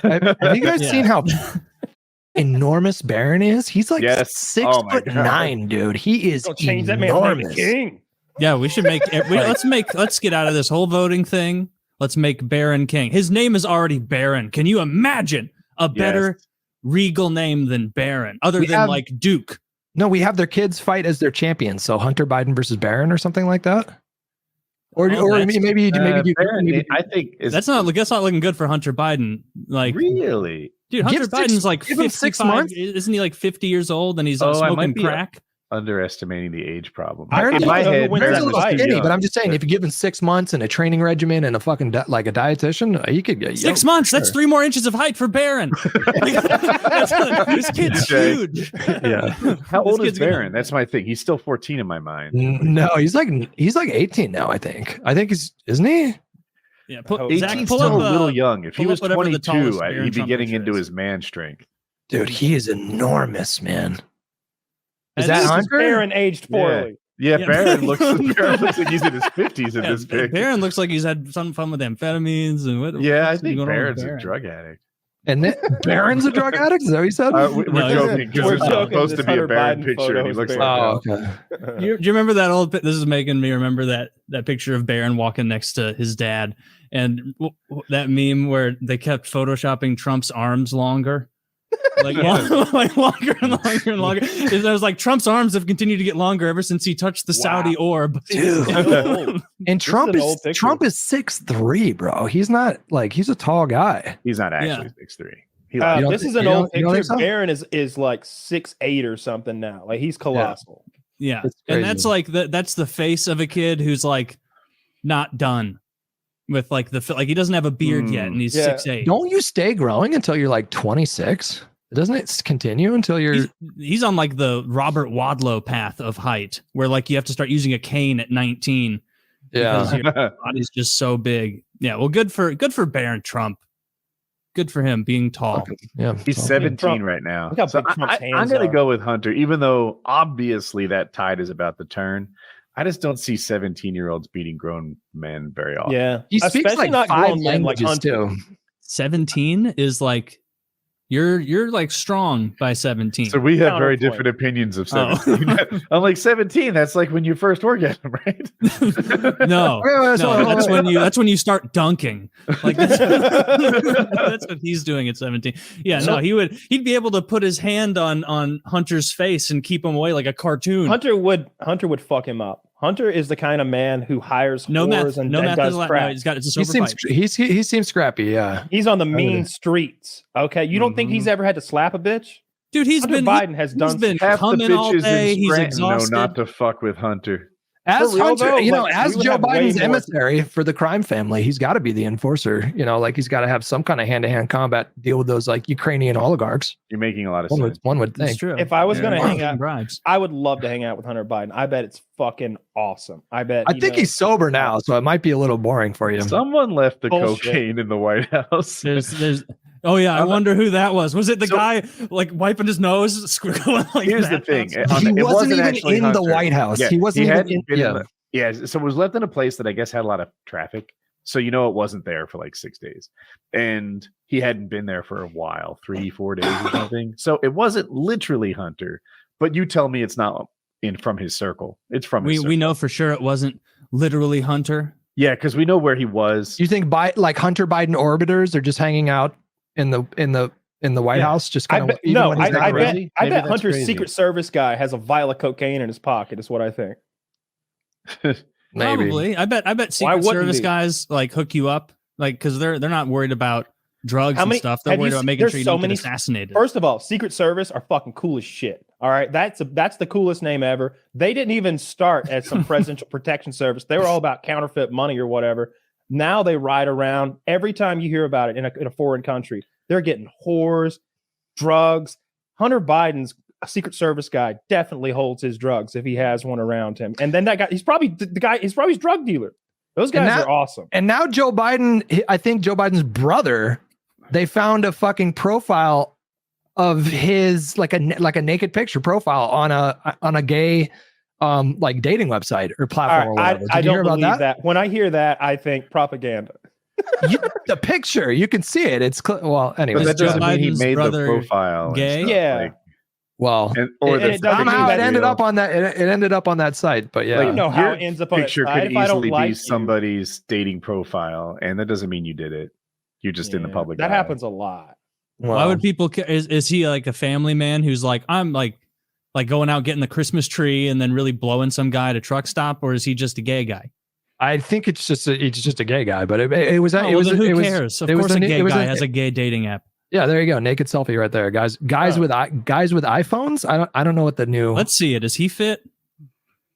Have you guys seen how enormous Baron is? He's like 6'9", dude. He is change that enormous. man's name to King. Yeah, we should let's get out of this whole voting thing. Let's make Baron king. His name is already Baron. Can you imagine a better regal name than Baron, other than like Duke? No, we have their kids fight as their champions. So Hunter Biden versus Baron or something like that. Or maybe Baron, I think that's not looking good for Hunter Biden. Like really, dude, Hunter Biden's like 6 months. Isn't he like 50 years old and he's smoking crack? Underestimating the age problem. In my head, Baron's a little skinny, but I'm just saying, if you give him 6 months and a training regimen and a fucking like a dietitian, he could get 6 months. Sure. That's 3 more inches of height for Baron. This kid's huge. Yeah. How old is Baron? That's my thing. He's still 14 in my mind. No, he's like 18 now. I think isn't he? Yeah, 18's still a little young. If he was 22, he'd be getting into his man strength. Dude, he is enormous, man. Is that Hunter? Baron aged poorly. Yeah, Baron looks like he's in his 50s in this pic. Baron looks like he's had some fun with amphetamines and what. Yeah, I think Baron's a drug addict. And then Baron's a drug addict? Is that what you said? We're joking because it's supposed to be a Baron picture and he looks like that. Okay. Do you remember that old? This is making me remember that picture of Baron walking next to his dad, and that meme where they kept photoshopping Trump's arms longer. Like longer and longer and longer. It was like Trump's arms have continued to get longer ever since he touched the Saudi orb. Dude. And Trump is 6'3", bro. He's not like, he's a tall guy. He's not actually 6'3". This is an old picture. Baron is like 6'8" or something now. Like he's colossal. Yeah. And that's like that's the face of a kid who's like not done with like he doesn't have a beard yet and he's 6'8". Don't you stay growing until you're like 26? Doesn't it continue until you're he's on like the Robert Wadlow path of height where like you have to start using a cane at 19 because your body's just so big. Yeah, well good for Baron Trump. Good for him being tall. Yeah, he's 17 right now. So I'm going to go with Hunter, even though obviously that tide is about to turn. I just don't see 17-year-olds beating grown men very often. Yeah, he speaks like 5 languages too. 17 is like you're like strong by 17. So we have very different opinions of 17. I'm like 17. That's like when you first orgasm, right? No, that's when you start dunking. Like that's what he's doing at 17. Yeah, no, he'd be able to put his hand on Hunter's face and keep him away like a cartoon. Hunter would fuck him up. Hunter is the kind of man who hires whores and does crap. He seems scrappy. Yeah, he's on the mean streets. Okay, you don't think he's ever had to slap a bitch? Dude, Biden has done half the bitches all day. He's exhausted. No, not to fuck with Hunter. As Hunter, as Joe Biden's emissary for the crime family, he's got to be the enforcer. Like he's got to have some kind of hand-to-hand combat deal with those like Ukrainian oligarchs. You're making a lot of sense. One would think. If I was going to hang out, I would love to hang out with Hunter Biden. I bet it's fucking awesome. I think he's sober now, so it might be a little boring for you. Someone left the cocaine in the White House. There's Oh yeah, I wonder who that was. Was it the guy like wiping his nose? Like here's the thing: he wasn't even in the White House. Yeah, he wasn't even in. So it was left in a place that I guess had a lot of traffic. So it wasn't there for like 6 days, and he hadn't been there for a while, 3-4 days or something. So it wasn't literally Hunter, but you tell me it's not from his circle. It's from his circle. We know for sure it wasn't literally Hunter. Yeah, because we know where he was. You think like Hunter Biden orbiters are just hanging out in the White House, just kind of. I bet Hunter's Secret Service guy has a vial of cocaine in his pocket. Is what I think. Maybe. Probably. I bet Secret Service guys like hook you up, like because they're not worried about drugs and stuff. They're worried about making sure you don't get assassinated. First of all, Secret Service are fucking cool as shit. All right, that's the coolest name ever. They didn't even start as some presidential protection service. They were all about counterfeit money or whatever. Now they ride around. Every time you hear about it in a foreign country, they're getting whores, drugs. Hunter Biden's a Secret Service guy definitely holds his drugs if he has one around him. And then that guy, he's probably his drug dealer. Those guys are awesome. And now Joe Biden, I think Joe Biden's brother, they found a fucking profile of his like a naked picture profile on a gay like dating website or platform or whatever. I don't believe that. When I hear that, I think propaganda. The picture, you can see it. It's well, anyway. But that Joe doesn't mean he Biden's made the brother profile. and gay? stuff, Yeah. like, Well, or And it doesn't mean somehow that it ended real. up on that. It ended up on that site, but yeah. I don't know how Your it ends up on that picture site could if I don't easily like be you. somebody's dating profile, and that doesn't mean you did it. You're just in the Yeah, public. That eye. happens a lot. Why would people? Is he like a family man who's like, I'm like going out getting the Christmas tree and then really blowing some guy at a truck stop, or is he just a gay guy? I think it's just a gay guy, but it was Oh, it was then who it was, cares? Of it was course, a it gay was guy has a gay dating app. Yeah, there you go. Naked selfie right there, guys. Guys Oh. with iPhones. I don't know what the new. Let's see it. Is he fit?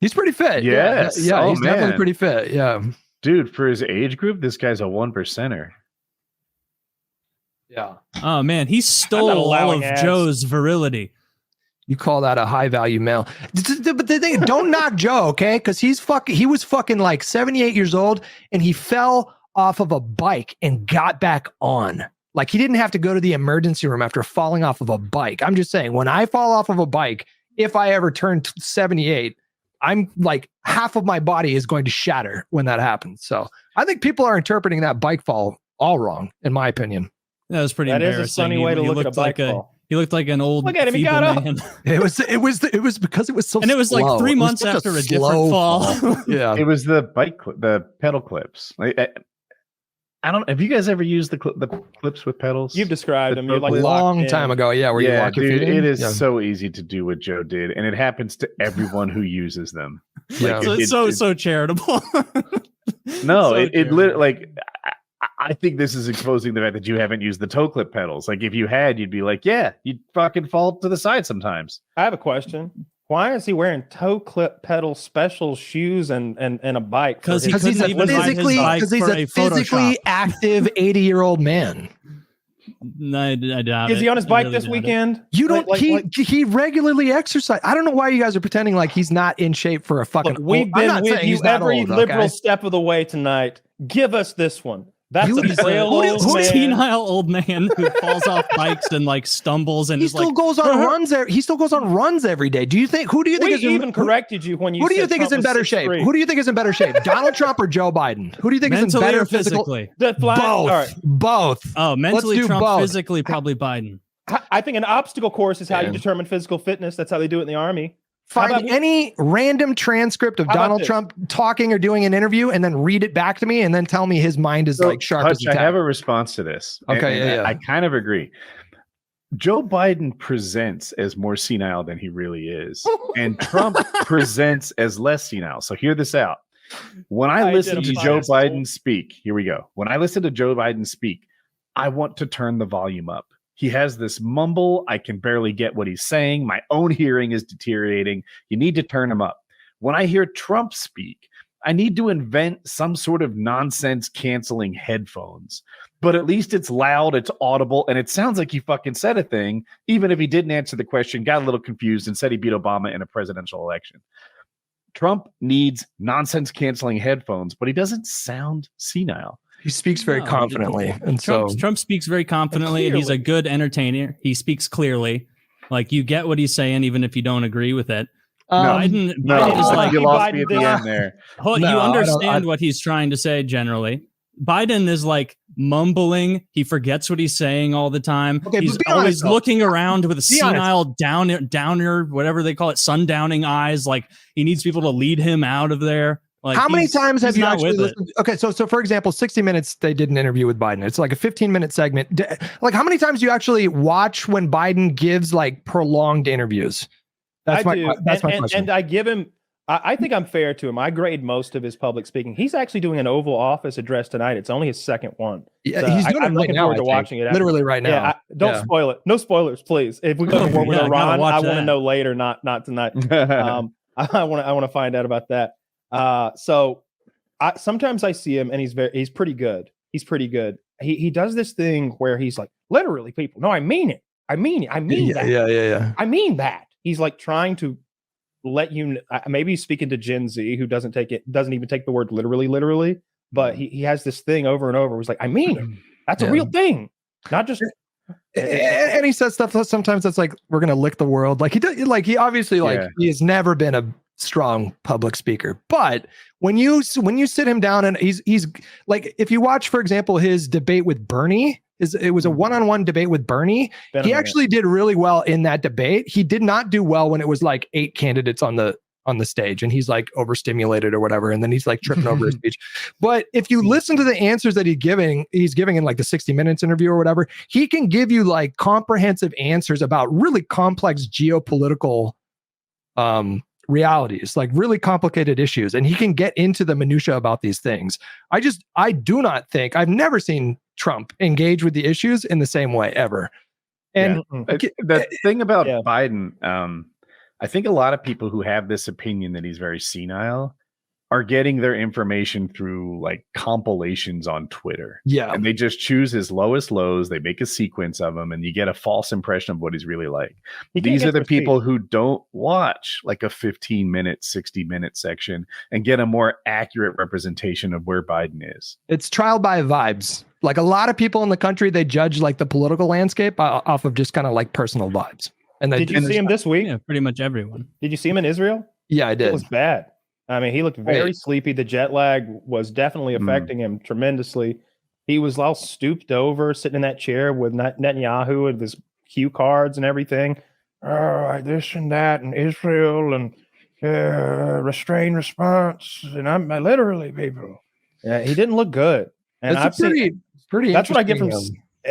He's pretty fit. Yes. Yeah, Oh, he's definitely man. pretty fit. Yeah. Dude, for his age group, this guy's a 1%er. Yeah. Oh man, he stole all allowing of ads. Joe's virility. You call that a high value male? But the thing, don't knock Joe, okay? Because he was fucking like 78 years old, and he fell off of a bike and got back on. Like he didn't have to go to the emergency room after falling off of a bike. I'm just saying, when I fall off of a bike, if I ever turn 78, I'm like half of my body is going to shatter when that happens. So I think people are interpreting that bike fall all wrong, in my opinion. That was pretty That is embarrassing. a sunny way to He look at a looked like bike fall. He looked like an old Look at him, he feeble got up. man. It was because it was so And it was like slow. 3 It was months such after a slow different fall. Yeah. It was the the pedal clips. I don't. Have you guys ever used the clips with pedals? You've described The him. You're like A Locked long time ago. Yeah. Where you yeah, lock your dude, feet in. it is Yeah. so easy to do what Joe did, and it happens to everyone who uses them. Yeah. So it's it- so charitable. No, So it charitable. literally like. I think this is exposing the fact that you haven't used the toe clip pedals. Like if you had, you'd be like, yeah, you'd fucking fall to the side sometimes. I have a question. Why is he wearing toe clip pedal special shoes and a bike? for 'Cause he his- Because he's a couldn't even ride his physically bike because he's for a a physically Photoshop. active 80-year-old man. No, I doubt Is it. he on his I bike really this doubt it. weekend? You don't. Like- He regularly exercise. I don't know why you guys are pretending like he's not in shape for a fucking. Look, we've I'm been not with saying you he's not every old, liberal okay? step of the way tonight. Give us this one. That's You- a frail Who old who's man. senile old man who falls off bikes and like stumbles and He is still like, goes on runs. He still goes on runs every day. Do you think? Who do you think We is even in, corrected you when you Who do you said think is Trump in was better shape? 6'3". Who do you think is in better shape? Donald Trump or Joe Biden? Who do you think is in mentally better or physical? physically? The flat, Both. all right. Both. Oh, mentally do Trump, both. physically probably Biden. I think an obstacle course is how you Yeah. determine physical fitness. That's how they do it in the army. How about Find any random transcript of How about Donald this? Trump talking or doing an interview, and then read it back to me, and then tell me his mind is like sharp as Hutch, a I tack. have a response to this. Okay, and yeah. I kind of agree. Joe Biden presents as more senile than he really is, and Trump presents as less senile. So hear this out. When I listen to Joe Identify as Biden speak, here we go. When I listen to Joe Biden speak, I want to turn the volume up. He has this mumble. I can barely get what he's saying. My own hearing is deteriorating. You need to turn him up. When I hear Trump speak, I need to invent some sort of nonsense canceling headphones. But at least it's loud, it's audible, and it sounds like he fucking said a thing, even if he didn't answer the question, got a little confused, and said he beat Obama in a presidential election. Trump needs nonsense canceling headphones, but he doesn't sound senile. He speaks very No, confidently, and so Trump speaks very confidently, and he's a good entertainer. He speaks clearly. Like you get what he's saying, even if you don't agree with it. Biden No, is like you lost me at Biden the did- end there. you No, I don't- understand what he's trying to say generally. Biden is like mumbling. He forgets what he's saying all the time. Okay, He's but be always honest, though. looking around with a Be honest. senile downer, whatever they call it, sundowning eyes. Like he needs people to lead him out of there. Like how many times have he's you not actually with it. listened? Okay, so for example, 60 Minutes, they did an interview with Biden. It's like a 15-minute segment. Like, how many times do you actually watch when Biden gives like prolonged interviews? That's my question. And I give him. I think I'm fair to him. I grade most of his public speaking. He's actually doing an Oval Office address tonight. It's only his second one. Yeah, So he's doing I'm it right looking now. forward I to think. watching it. Literally right now. Yeah, don't Yeah. spoil it. No spoilers, please. If we go to war with Yeah, I gotta Iran, watch I want to that. know later, not tonight. I want to find out about that. Sometimes I see him and he's pretty good. He's pretty good. He does this thing where he's like, literally, people. No, I mean it. I mean that. Yeah. I mean that. He's like trying to let you. Maybe he's speaking to Gen Z who doesn't even take the word literally. But he has this thing over and over. He's like, I mean it. That's a real thing, not just. And he says stuff sometimes that's like, we're gonna lick the world. Like he does. Like he obviously like he has never been strong public speaker. But when you sit him down and he's like, if you watch, for example, his debate with Bernie, it was a one-on-one debate with Bernie. He actually did really well in that debate. He did not do well when it was like 8 candidates on the stage and he's like overstimulated or whatever, and then he's like tripping over his speech. But if you listen to the answers that he's giving in like the 60 Minutes interview or whatever, he can give you like comprehensive answers about really complex geopolitical realities, like really complicated issues, and he can get into the minutia about these things. I do not think, I've never seen Trump engage with the issues in the same way ever. And the thing about Biden, I think a lot of people who have this opinion that he's very senile are getting their information through like compilations on Twitter. Yeah. And they just choose his lowest lows. They make a sequence of them and you get a false impression of what he's really like. These are the people who don't watch like a 15-minute, 60-minute section and get a more accurate representation of where Biden is. It's trial by vibes. Like a lot of people in the country, they judge like the political landscape off of just kind of like personal vibes. And did you see him this week? Yeah, pretty much everyone. Did you see him in Israel? Yeah, I did. It was bad. I mean, he looked very sleepy. The jet lag was definitely affecting him tremendously. He was all stooped over, sitting in that chair with Netanyahu and his cue cards and everything. Oh, this and that, and Israel, and restrained response. And I'm literally people. Yeah, he didn't look good. And I've seen pretty. That's what I get from.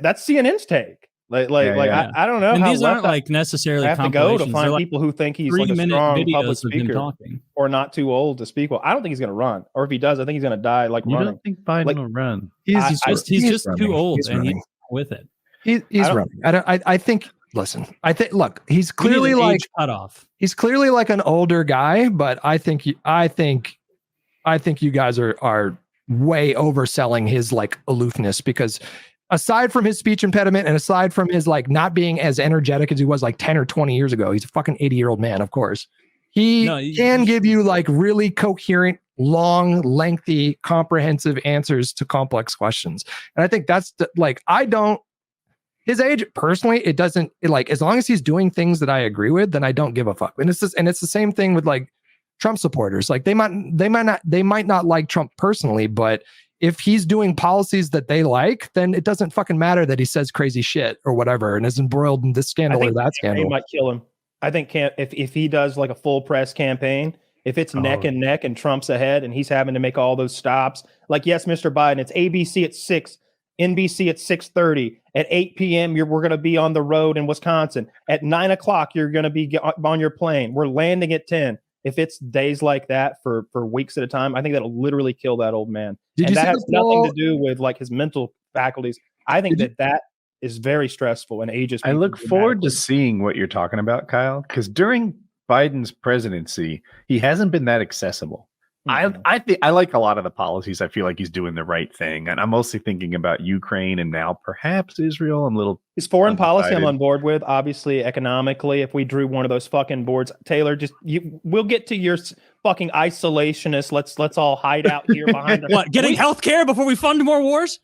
That's CNN's take. I don't know. And how these aren't like necessarily. I have to go to find people who think he's like a strong public videos of him speaker talking. or not too old to speak well. I don't think he's going to run, or if he does, I think he's going to die like You running. don't think Biden will run? He's just running. too old, He's and running. he's with it. He's running. I think. Listen, look, he's clearly like cutoff. He's clearly like an older guy, but I think you guys are way overselling his like aloofness, because aside from his speech impediment and aside from his like not being as energetic as he was like 10 or 20 years ago, he's a fucking 80-year-old man, of course. He can give you like really coherent, long, lengthy, comprehensive answers to complex questions. And I think that's his age personally, it doesn't like, as long as he's doing things that I agree with, then I don't give a fuck. And it's the same thing with like Trump supporters. Like they might not like Trump personally, but if he's doing policies that they like, then it doesn't fucking matter that he says crazy shit or whatever and is embroiled in this scandal or that scandal. He might kill him. I think if he does like a full press campaign, if it's neck and neck and Trump's ahead and he's having to make all those stops, like, yes, Mr. Biden, it's ABC at 6, NBC at 6:30, at 8 p.m. We're going to be on the road in Wisconsin. At 9 o'clock, you're going to be on your plane. We're landing at 10. If it's days like that for weeks at a time, I think that'll literally kill that old man. And that has nothing to do with like his mental faculties. I think that is very stressful and ages. I look forward to seeing what you're talking about, Kyle, because during Biden's presidency, he hasn't been that accessible. I think I like a lot of the policies. I feel like he's doing the right thing, and I'm mostly thinking about Ukraine and now perhaps Israel. I'm a little his foreign policy I'm on board with. Obviously, economically, if we drew one of those fucking boards, Taylor, we'll get to your fucking isolationist. Let's all hide out here behind what? Getting health care before we fund more wars?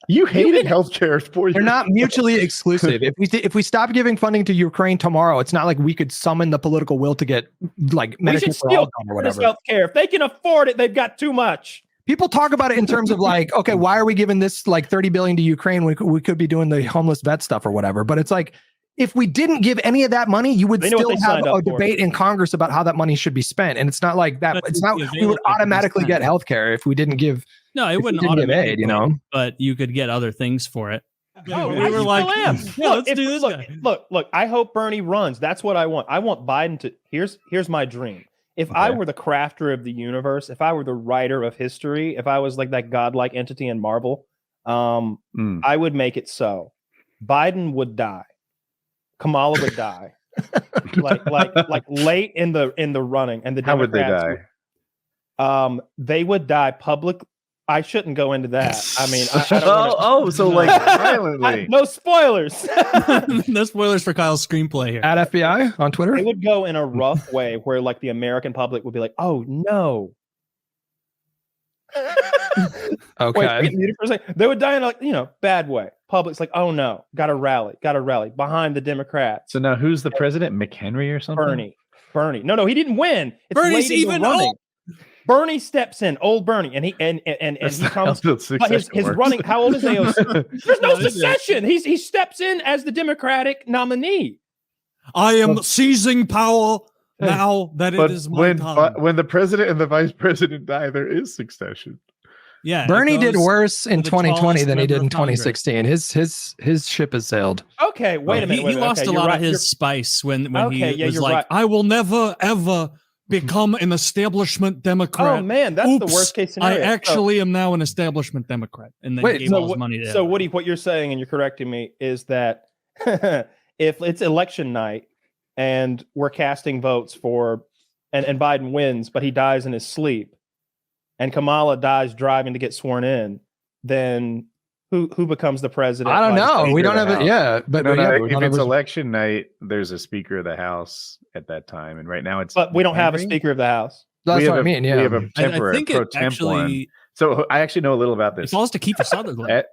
You hated healthcare for They're not mutually exclusive. If we stop giving funding to Ukraine tomorrow, it's not like we could summon the political will to get like Medicare for all or whatever. Healthcare. If they can afford it, they've got too much. People talk about it in terms of like, okay, why are we giving this like $30 billion to Ukraine when we could be doing the homeless vet stuff or whatever? But it's like, if we didn't give any of that money, you would still have a debate in Congress about how that money should be spent. And it's not like that. It's not we would automatically get healthcare if we didn't give. No, it wouldn't automatically give aid, but you could get other things for it. Oh, we were like, yeah, let's do this. Look, I hope Bernie runs. That's what I want. I want Biden to. Here's my dream. If I were the crafter of the universe, if I were the writer of history, if I was like that godlike entity in Marvel, I would make it so. Biden would die. Kamala would die. like late in the running, and the How would they Democrats die? They would die public. I shouldn't go into that. I mean, so like violently. No spoilers. No spoilers for Kyle's screenplay here. At FBI on Twitter, it would go in a rough way where like the American public would be like, "Oh no." Okay. Wait, they would die in a bad way. Public's like, "Oh no, gotta rally behind the Democrats." So now who's the president? McHenry or something? Bernie. Bernie. No, he didn't win. It's Bernie's late in the even running. old. Bernie steps in, old Bernie, and he comes. But his running. How old is AOC? There's no succession. He steps in as the Democratic nominee. I am seizing power now that it is my time. When the president and the vice president die, there is succession. Yeah, Bernie did worse in the 2020 tallest than he did member in of Congress. 2016. His ship has sailed. Okay, wait a minute. He lost a lot of his spice when he was like, right. I will never, ever become an establishment Democrat. Oh, man, that's the worst case scenario. I actually am now an establishment Democrat. And then gave all his money to So, Woody, what you're saying, and you're correcting me, is that if it's election night and we're casting votes for, and Biden wins, but he dies in his sleep, and Kamala dies driving to get sworn in, then who becomes the president? I don't know. We don't have it. Yeah, but if it's election night, there's a Speaker of the House at that time, and right now it's. But we don't have a Speaker of the House. That's what I mean. Yeah, we have a temporary I think pro it temp actually. one. So I actually know a little about It this. falls to Kiefer Sutherland.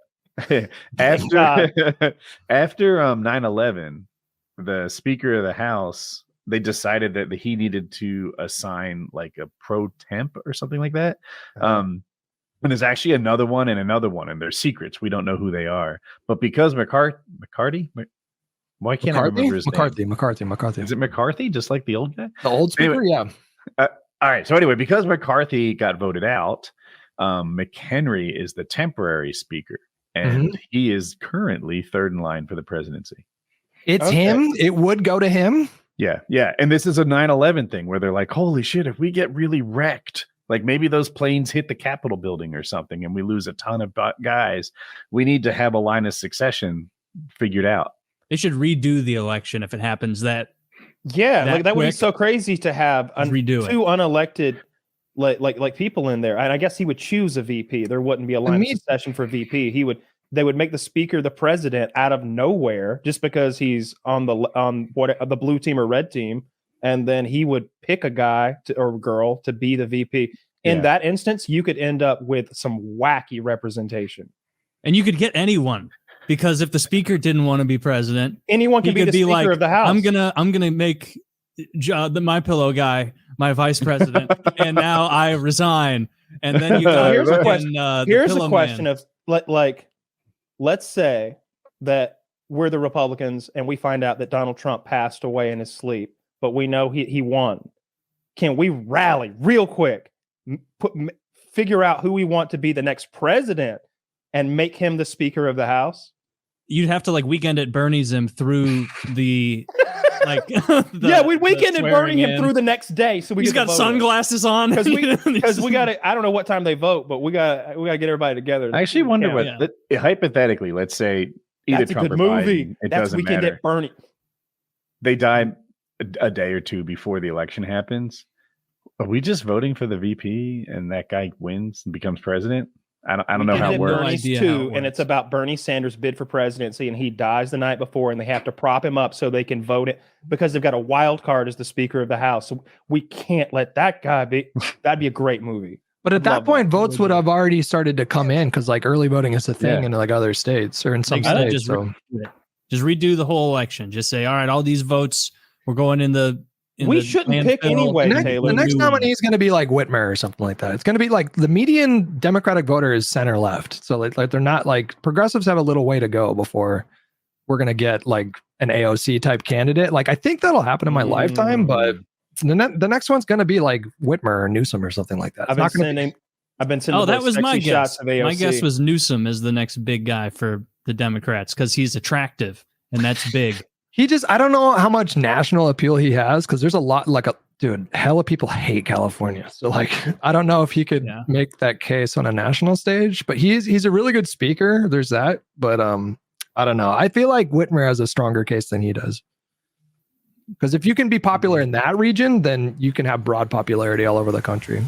After 9/11, the Speaker of the House, they decided that he needed to assign like a pro temp or something like that. And there's actually another one, and they're secrets. We don't know who they are. But because McCarthy, why can't I remember his name? McCarthy. Is it McCarthy? Just like the old guy? The old speaker? Anyway, yeah. All right. So anyway, because McCarthy got voted out, McHenry is the temporary speaker, and he is currently third in line for the presidency. It's him. It would go to him. Yeah. And this is a 9/11 thing where they're like, holy shit, if we get really wrecked, like maybe those planes hit the Capitol building or something and we lose a ton of guys, we need to have a line of succession figured out. They should redo the election if it happens that. Yeah, like that would be so crazy to have two unelected like people in there. And I guess he would choose a VP. There wouldn't be a line of succession for VP. They would make the speaker the president out of nowhere just because he's on the blue team or red team, and then he would pick a guy or girl to be the VP. In that instance, you could end up with some wacky representation, and you could get anyone. Because if the speaker didn't want to be president, anyone can be the speaker of the House. I'm gonna make my pillow guy my vice president, and now I resign. And then you got here's a question. Here's a question of let's say that we're the Republicans and we find out that Donald Trump passed away in his sleep, but we know he won. Can we rally real quick, figure out who we want to be the next president, and make him the Speaker of the House? You'd have to weekend at Bernie's him through the we'd weekend at Bernie him through the next day. So he's got sunglasses on because we got to. I don't know what time they vote, but we got to get everybody together. I actually wonder hypothetically, let's say either that's Trump a or good movie. Biden, it that's doesn't weekend matter. At Bernie. They die a day or two before the election happens. Are we just voting for the VP and that guy wins and becomes president? I don't know how it works. And it's about Bernie Sanders' bid for presidency, and he dies the night before, and they have to prop him up so they can vote it because they've got a wild card as the Speaker of the House. So we can't let that guy be. That'd be a great movie. But at that point, votes would have already started to come in because early voting is a thing in other states or in some states. Just redo the whole election. Just say, all right, all these votes we're going in the. We shouldn't pick anyway, Taylor. The next nominee is going to be Whitmer or something like that. It's going to be the median Democratic voter is center left. So they're not progressives have a little way to go before we're going to get an AOC type candidate. I think that'll happen in my lifetime, but the next one's going to be Whitmer or Newsom or something like that. I've been sending. Oh, that was my guess. My guess was Newsom is the next big guy for the Democrats because he's attractive and that's big. I don't know how much national appeal he has because there's a lot hella people hate California. So I don't know if he could make that case on a national stage, but he's a really good speaker. There's that, but I don't know. I feel like Whitmer has a stronger case than he does. Because if you can be popular in that region, then you can have broad popularity all over the country.